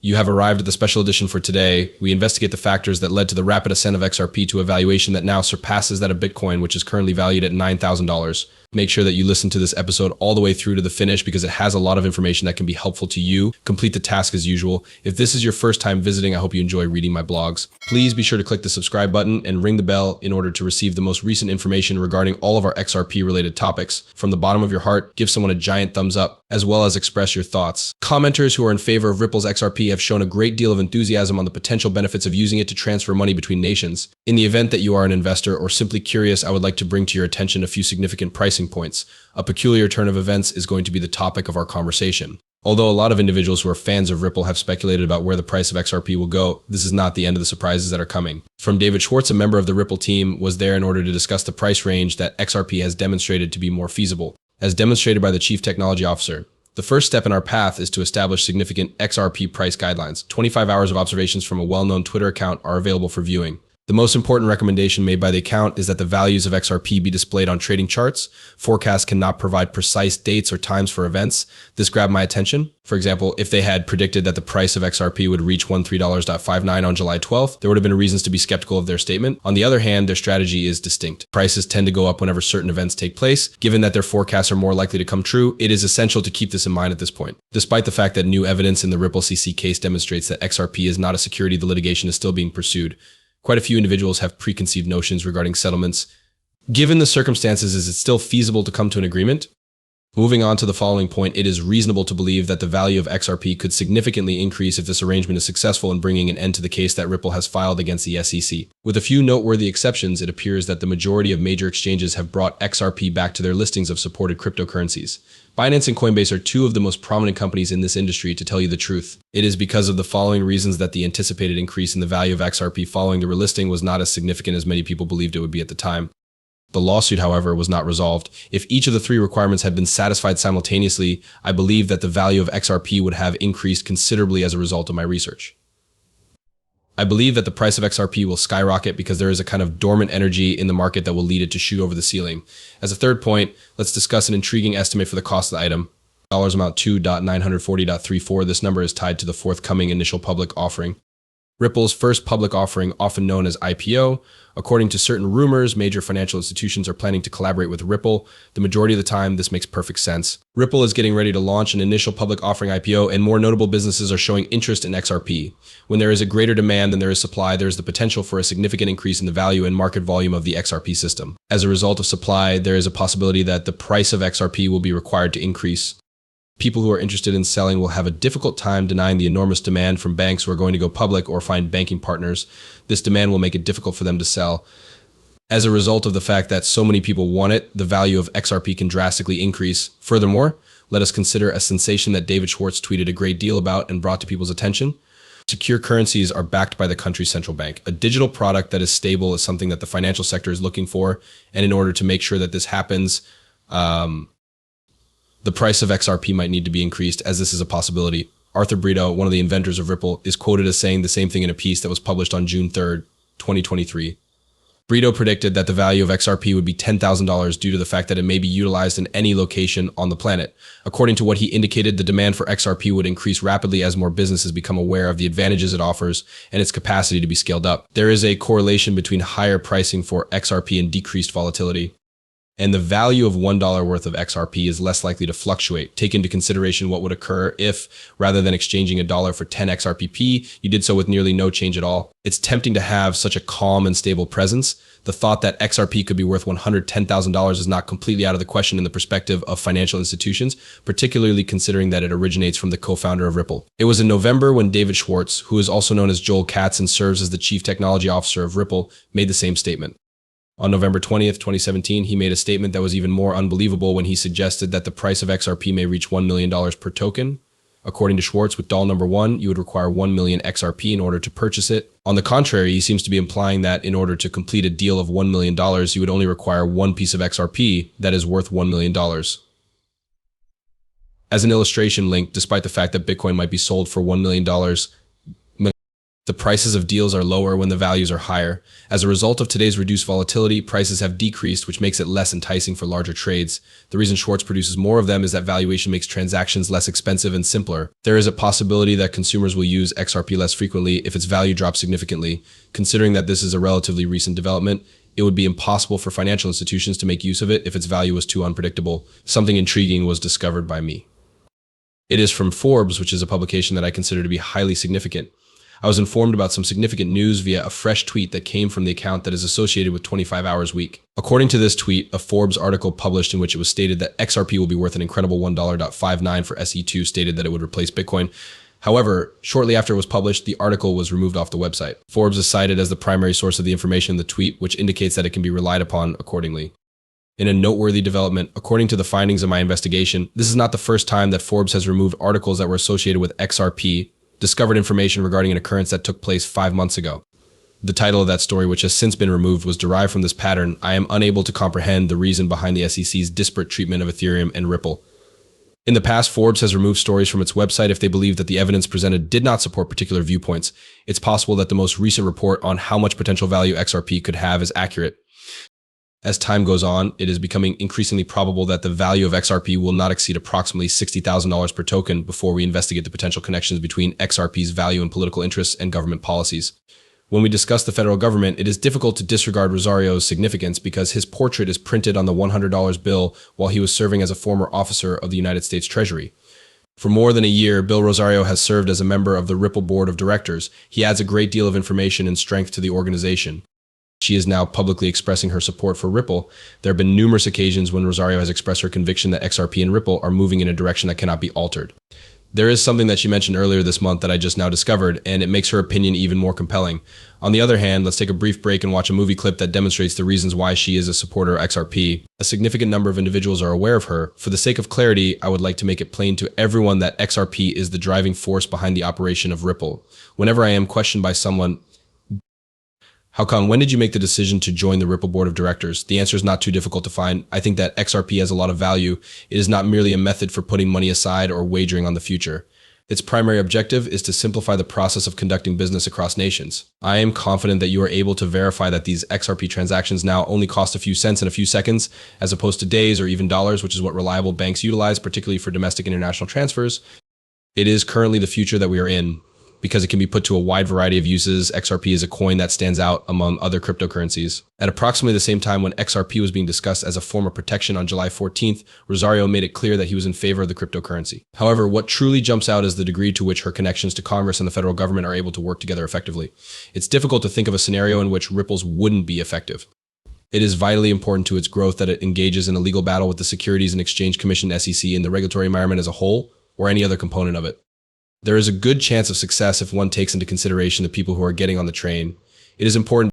You have arrived at the special edition for today. We investigate the factors that led to the rapid ascent of XRP to a valuation that now surpasses that of Bitcoin, which is currently valued at $9,000. Make sure that you listen to this episode all the way through to the finish because it has a lot of information that can be helpful to you. Complete the task as usual. If this is your first time visiting, I hope you enjoy reading my blogs. Please be sure to click the subscribe button and ring the bell in order to receive the most recent information regarding all of our XRP related topics. From the bottom of your heart, give someone a giant thumbs up, as well as express your thoughts. Commenters who are in favor of Ripple's XRP have shown a great deal of enthusiasm on the potential benefits of using it to transfer money between nations. In the event that you are an investor or simply curious, I would like to bring to your attention a few significant pricing points. A peculiar turn of events is going to be the topic of our conversation. Although a lot of individuals who are fans of Ripple have speculated about where the price of XRP will go, this is not the end of the surprises that are coming. From David Schwartz, a member of the Ripple team, was there in order to discuss the price range that XRP has demonstrated to be more feasible, as demonstrated by the Chief Technology Officer. The first step in our path is to establish significant XRP price guidelines. 25 hours of observations from a well-known Twitter account are available for viewing. The most important recommendation made by the account is that the values of XRP be displayed on trading charts. Forecasts cannot provide precise dates or times for events. This grabbed my attention. For example, if they had predicted that the price of XRP would reach $13.59 on July 12th, there would have been reasons to be skeptical of their statement. On the other hand, their strategy is distinct. Prices tend to go up whenever certain events take place. Given that their forecasts are more likely to come true, it is essential to keep this in mind at this point. Despite the fact that new evidence in the Ripple CC case demonstrates that XRP is not a security, the litigation is still being pursued. Quite a few individuals have preconceived notions regarding settlements. Given the circumstances, is it still feasible to come to an agreement? Moving on to the following point, it is reasonable to believe that the value of XRP could significantly increase if this arrangement is successful in bringing an end to the case that Ripple has filed against the SEC. With a few noteworthy exceptions, it appears that the majority of major exchanges have brought XRP back to their listings of supported cryptocurrencies. Binance and Coinbase are two of the most prominent companies in this industry, to tell you the truth. It is because of the following reasons that the anticipated increase in the value of XRP following the relisting was not as significant as many people believed it would be at the time. The lawsuit, however, was not resolved. If each of the three requirements had been satisfied simultaneously, I believe that the value of XRP would have increased considerably as a result of my research. I believe that the price of XRP will skyrocket because there is a kind of dormant energy in the market that will lead it to shoot over the ceiling. As a third point, let's discuss an intriguing estimate for the cost of the item. Dollars amount $2.940.34. This number is tied to the forthcoming initial public offering. Ripple's first public offering, often known as IPO. According to certain rumors, major financial institutions are planning to collaborate with Ripple. The majority of the time, this makes perfect sense. Ripple is getting ready to launch an initial public offering IPO, and more notable businesses are showing interest in XRP. When there is a greater demand than there is supply, there is the potential for a significant increase in the value and market volume of the XRP system. As a result of supply, there is a possibility that the price of XRP will be required to increase. People who are interested in selling will have a difficult time denying the enormous demand from banks who are going to go public or find banking partners. This demand will make it difficult for them to sell. As a result of the fact that so many people want it, the value of XRP can drastically increase. Furthermore, let us consider a sensation that David Schwartz tweeted a great deal about and brought to people's attention. Secure currencies are backed by the country's central bank. A digital product that is stable is something that the financial sector is looking for, and in order to make sure that this happens, the price of XRP might need to be increased, as this is a possibility. Arthur Brito, one of the inventors of Ripple, is quoted as saying the same thing in a piece that was published on June 3rd, 2023. Brito predicted that the value of XRP would be $10,000 due to the fact that it may be utilized in any location on the planet. According to what he indicated, the demand for XRP would increase rapidly as more businesses become aware of the advantages it offers and its capacity to be scaled up. There is a correlation between higher pricing for XRP and decreased volatility. And the value of $1 worth of XRP is less likely to fluctuate. Take into consideration what would occur if, rather than exchanging a dollar for 10 XRPP, you did so with nearly no change at all. It's tempting to have such a calm and stable presence. The thought that XRP could be worth $110,000 is not completely out of the question in the perspective of financial institutions, particularly considering that it originates from the co-founder of Ripple. It was in November when David Schwartz, who is also known as Joel Katz and serves as the Chief Technology Officer of Ripple, made the same statement. On November 20th, 2017, he made a statement that was even more unbelievable when he suggested that the price of XRP may reach $1 million per token. According to Schwartz, with doll number 1, you would require 1 million XRP in order to purchase it. On the contrary, he seems to be implying that in order to complete a deal of $1 million, you would only require one piece of XRP that is worth $1 million. As an illustration link, despite the fact that Bitcoin might be sold for $1 million, The prices of deals are lower when the values are higher. As a result of today's reduced volatility, prices have decreased, which makes it less enticing for larger trades. The reason Schwartz produces more of them is that valuation makes transactions less expensive and simpler. There is a possibility that consumers will use XRP less frequently if its value drops significantly. Considering that this is a relatively recent development, it would be impossible for financial institutions to make use of it if its value was too unpredictable. Something intriguing was discovered by me. It is from Forbes, which is a publication that I consider to be highly significant. I was informed about some significant news via a fresh tweet that came from the account that is associated with 25 Hours Week. According to this tweet, a Forbes article published in which it was stated that XRP will be worth an incredible $1.59 for SE2 stated that it would replace Bitcoin. However, shortly after it was published, the article was removed off the website. Forbes is cited as the primary source of the information in the tweet, which indicates that it can be relied upon accordingly. In a noteworthy development, according to the findings of my investigation, this is not the first time that Forbes has removed articles that were associated with XRP, discovered information regarding an occurrence that took place 5 months ago. The title of that story, which has since been removed, was derived from this pattern. I am unable to comprehend the reason behind the SEC's disparate treatment of Ethereum and Ripple. In the past, Forbes has removed stories from its website if they believe that the evidence presented did not support particular viewpoints. It's possible that the most recent report on how much potential value XRP could have is accurate. As time goes on, it is becoming increasingly probable that the value of XRP will not exceed approximately $60,000 per token before we investigate the potential connections between XRP's value and political interests and government policies. When we discuss the federal government, it is difficult to disregard Rosario's significance because his portrait is printed on the $100 bill while he was serving as a former officer of the United States Treasury. For more than a year, Bill Rosario has served as a member of the Ripple board of directors. He adds a great deal of information and strength to the organization. She is now publicly expressing her support for Ripple. There have been numerous occasions when Rosario has expressed her conviction that XRP and Ripple are moving in a direction that cannot be altered. There is something that she mentioned earlier this month that I just now discovered, and it makes her opinion even more compelling. On the other hand, let's take a brief break and watch a movie clip that demonstrates the reasons why she is a supporter of XRP. A significant number of individuals are aware of her. For the sake of clarity, I would like to make it plain to everyone that XRP is the driving force behind the operation of Ripple. Whenever I am questioned by someone, how come? When did you make the decision to join the Ripple board of directors? The answer is not too difficult to find. I think that XRP has a lot of value. It is not merely a method for putting money aside or wagering on the future. Its primary objective is to simplify the process of conducting business across nations. I am confident that you are able to verify that these XRP transactions now only cost a few cents in a few seconds, as opposed to days or even dollars, which is what reliable banks utilize, particularly for domestic and international transfers. It is currently the future that we are in. Because it can be put to a wide variety of uses, XRP is a coin that stands out among other cryptocurrencies. At approximately the same time when XRP was being discussed as a form of protection on July 14th, Rosario made it clear that he was in favor of the cryptocurrency. However, what truly jumps out is the degree to which her connections to Congress and the federal government are able to work together effectively. It's difficult to think of a scenario in which Ripple's wouldn't be effective. It is vitally important to its growth that it engages in a legal battle with the Securities and Exchange Commission (SEC) and the regulatory environment as a whole, or any other component of it. There is a good chance of success if one takes into consideration the people who are getting on the train. It is important